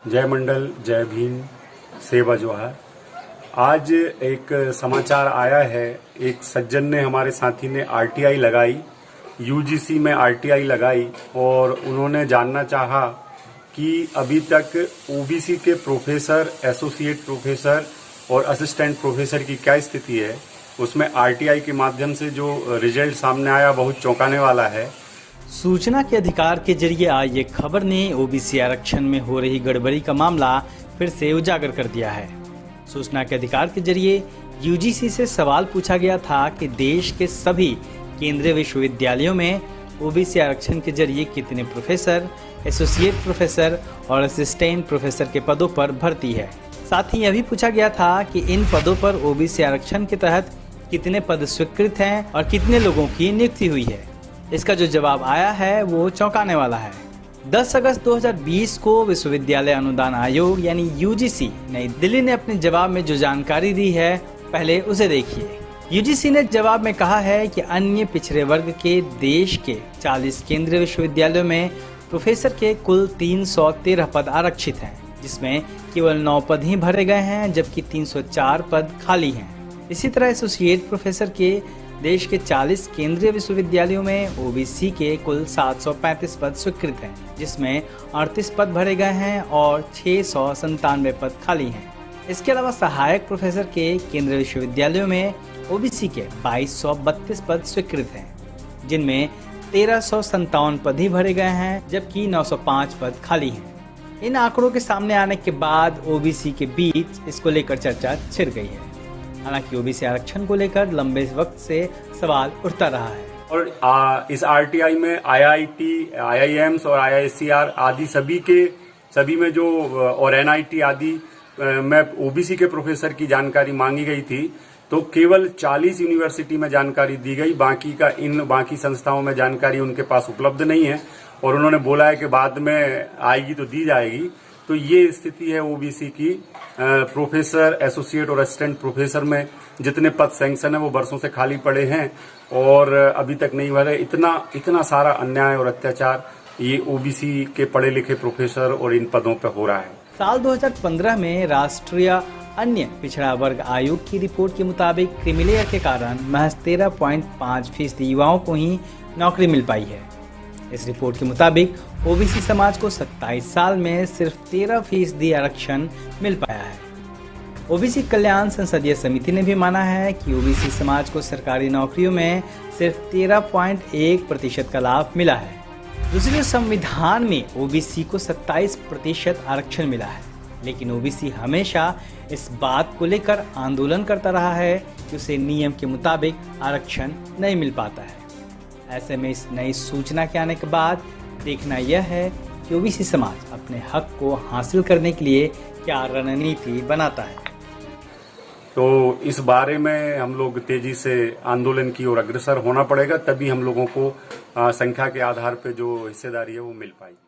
जय मंडल, जय भीम, सेवा जोहार। आज एक समाचार आया है, एक सज्जन ने, हमारे साथी ने आरटीआई लगाई, यूजीसी में आरटीआई लगाई और उन्होंने जानना चाहा कि अभी तक ओबीसी के प्रोफेसर, एसोसिएट प्रोफेसर और असिस्टेंट प्रोफेसर की क्या स्थिति है। उसमें आरटीआई के माध्यम से जो रिजल्ट सामने आया बहुत चौंकाने वाला है। सूचना के अधिकार के जरिए आई ये खबर ने ओबीसी आरक्षण में हो रही गड़बड़ी का मामला फिर से उजागर कर दिया है। सूचना के अधिकार के जरिए यूजीसी से सवाल पूछा गया था कि देश के सभी केंद्रीय विश्वविद्यालयों में ओबीसी आरक्षण के जरिए कितने प्रोफेसर, एसोसिएट प्रोफेसर और असिस्टेंट प्रोफेसर के पदों पर भर्ती है। साथ ही यह भी पूछा गया था कि इन पदों पर ओबीसी आरक्षण के तहत कितने पद स्वीकृत हैं और कितने लोगों की नियुक्ति हुई है। इसका जो जवाब आया है वो चौंकाने वाला है। 10 अगस्त 2020 को विश्वविद्यालय अनुदान आयोग यानी यूजीसी नई दिल्ली ने अपने जवाब में जो जानकारी दी है, पहले उसे देखिए। यूजीसी ने जवाब में कहा है कि अन्य पिछड़े वर्ग के देश के 40 केंद्रीय विश्वविद्यालयों में प्रोफेसर के कुल 313 पद आरक्षित हैं, जिसमें केवल 9 पद ही भरे गए हैं, जबकि 304 पद खाली हैं। इसी तरह एसोसिएट प्रोफेसर के देश के 40 केंद्रीय विश्वविद्यालयों में ओबीसी के कुल 735 पद स्वीकृत हैं, जिसमें 38 पद भरे गए हैं और 697 पद खाली हैं। इसके अलावा सहायक प्रोफेसर के केंद्रीय विश्वविद्यालयों में ओबीसी के 2232 पद स्वीकृत हैं, जिनमें 1357 पद ही भरे गए हैं, जबकि 905 पद खाली हैं। इन आंकड़ों के सामने आने के बाद ओबीसी के बीच इसको लेकर चर्चा छिड़ गई है। हालांकि ओबीसी आरक्षण को लेकर लंबे वक्त से सवाल उठता रहा है और इस आरटीआई में आईआईटी, आईआईएम्स और आईआईएससीआर आदि सभी में जो और एनआईटी आदि में ओबीसी के प्रोफेसर की जानकारी मांगी गई थी, तो केवल 40 यूनिवर्सिटी में जानकारी दी गई। बाकी संस्थाओं में जानकारी उनके पास उपलब्ध नहीं है और उन्होंने बोला है कि बाद में आएगी तो दी जाएगी। तो ये स्थिति है ओबीसी की। प्रोफेसर, एसोसिएट और असिस्टेंट प्रोफेसर में जितने पद सैंक्शन है वो वर्षों से खाली पड़े हैं और अभी तक नहीं भरे। इतना सारा अन्याय और अत्याचार ये ओबीसी के पढ़े लिखे प्रोफेसर और इन पदों पे हो रहा है। साल 2015 में राष्ट्रीय अन्य पिछड़ा वर्ग आयोग की रिपोर्ट के मुताबिक क्रीमीलेयर के कारण महज 13.5% युवाओं को ही नौकरी मिल पाई है। इस रिपोर्ट के मुताबिक ओबीसी समाज को 27 साल में सिर्फ 13% आरक्षण मिल पाया है। ओबीसी कल्याण संसदीय समिति ने भी माना है कि ओबीसी समाज को सरकारी नौकरियों में सिर्फ 13.1% का लाभ मिला है। दूसरे संविधान में ओबीसी को 27% आरक्षण मिला है, लेकिन ओबीसी हमेशा इस बात को लेकर आंदोलन करता रहा है कि उसे नियम के मुताबिक आरक्षण नहीं मिल पाता है। ऐसे में इस नई सूचना के आने के बाद देखना यह है कि ओबीसी समाज अपने हक को हासिल करने के लिए क्या रणनीति बनाता है। तो इस बारे में हम लोग तेजी से आंदोलन की ओर अग्रसर होना पड़ेगा, तभी हम लोगों को संख्या के आधार पर जो हिस्सेदारी है वो मिल पाएगी।